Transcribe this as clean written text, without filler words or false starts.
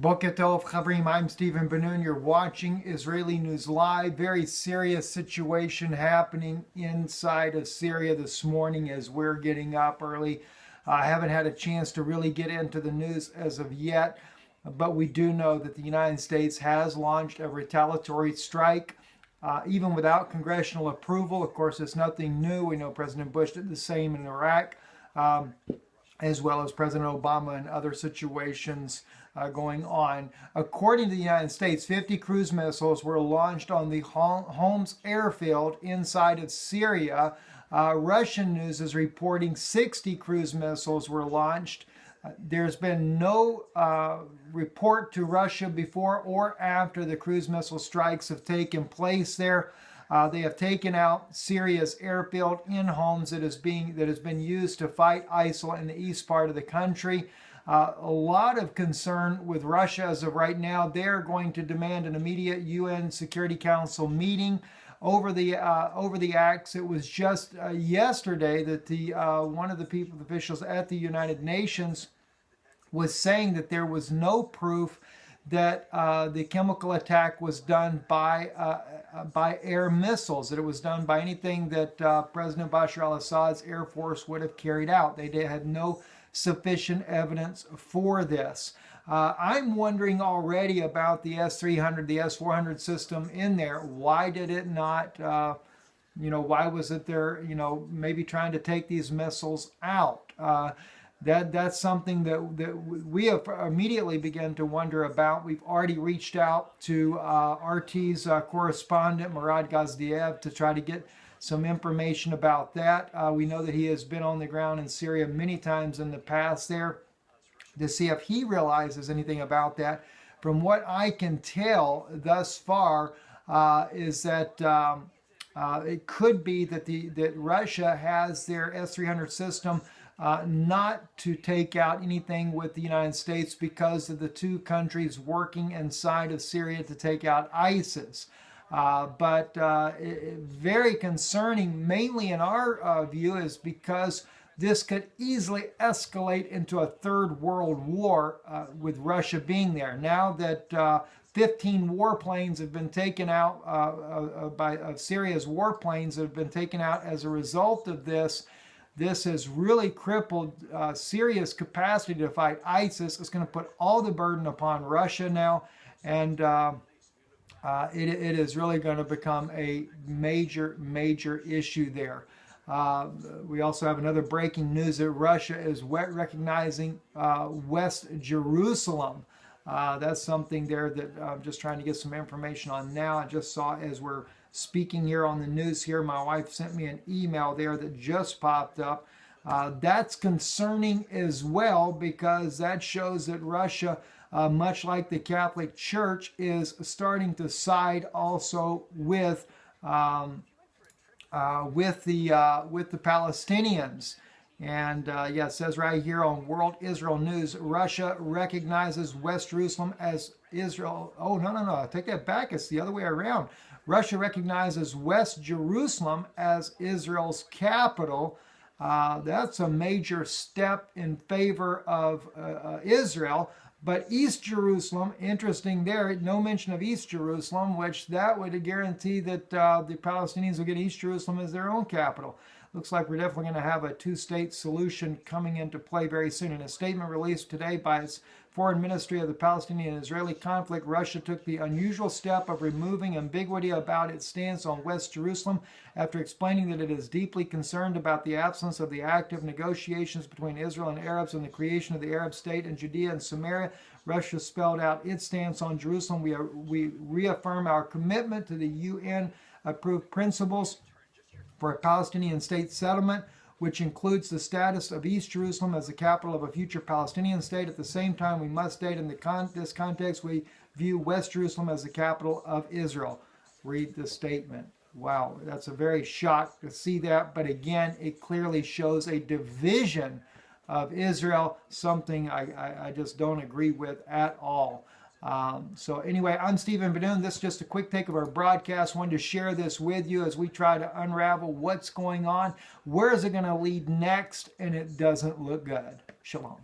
Boker Tov, Chavrim. I'm Stephen Ben-Nun. You're watching Israeli News Live. Very serious situation happening inside of Syria this morning as we're getting up early. I haven't had a chance to really get into the news as of yet, but we do know that the United States has launched a retaliatory strike, even without congressional approval. Of course, it's nothing new. We know President Bush did the same in Iraq, as well as President Obama and other situations going on. According to the United States, 50 cruise missiles were launched on the Homs airfield inside of Syria. Russian news is reporting 60 cruise missiles were launched. There's been no report to Russia before or after the cruise missile strikes have taken place there. They have taken out Syria's airfield in Homs that has been used to fight ISIL in the east part of the country. A lot of concern with Russia as of right now. They're going to demand an immediate UN Security Council meeting over the acts. It was just yesterday that one of the officials at the United Nations was saying that there was no proof that the chemical attack was done by air missiles, that it was done by anything that President Bashar al-Assad's Air Force would have carried out. They had no sufficient evidence for this. I'm wondering already about the S-300, the S-400 system in there. Why did it not, why was it there, maybe trying to take these missiles out? That's something that we have immediately begun to wonder about. We've already reached out to RT's correspondent, Murad Gazdiev, to try to get some information about that. We know that he has been on the ground in Syria many times in the past there to see if he realizes anything about that. From what I can tell thus far is that it could be that Russia has their S-300 system not to take out anything with the United States because of the two countries working inside of Syria to take out ISIS. But very concerning, mainly in our view, is because this could easily escalate into a third world war with Russia being there. Now that 15 warplanes have been taken out of Syria's warplanes that have been taken out as a result of this, this has really crippled Syria's capacity to fight ISIS. It's going to put all the burden upon Russia now, and it is really going to become a major issue there. We also have another breaking news that Russia is recognizing West Jerusalem. That's something there that I'm just trying to get some information on now. I just saw as we're speaking here on the news here, my wife sent me an email there that just popped up. That's concerning as well, because that shows that Russia, much like the Catholic Church, is starting to side also with the Palestinians. And yeah, it says right here on World Israel News, Russia recognizes West Jerusalem as Israel. Oh, no, I take that back. It's the other way around. Russia recognizes West Jerusalem as Israel's capital. That's a major step in favor of Israel. But East Jerusalem, interesting there, no mention of East Jerusalem, which that would guarantee that the Palestinians will get East Jerusalem as their own capital. Looks like we're definitely going to have a two-state solution coming into play very soon. In a statement released today by its Foreign Ministry of the Palestinian-Israeli conflict, Russia took the unusual step of removing ambiguity about its stance on West Jerusalem after explaining that it is deeply concerned about the absence of the active negotiations between Israel and Arabs and the creation of the Arab state in Judea and Samaria. Russia spelled out its stance on Jerusalem. We reaffirm our commitment to the UN-approved principles for a Palestinian state settlement, which includes the status of East Jerusalem as the capital of a future Palestinian state. At the same time, we must state in this context, we view West Jerusalem as the capital of Israel. Read the statement. Wow, that's a very shock to see that. But again, it clearly shows a division of Israel, something I just don't agree with at all. So anyway, I'm Stephen Ben-Nun. This is just a quick take of our broadcast. Wanted to share this with you as we try to unravel what's going on. Where is it going to lead next? And it doesn't look good. Shalom.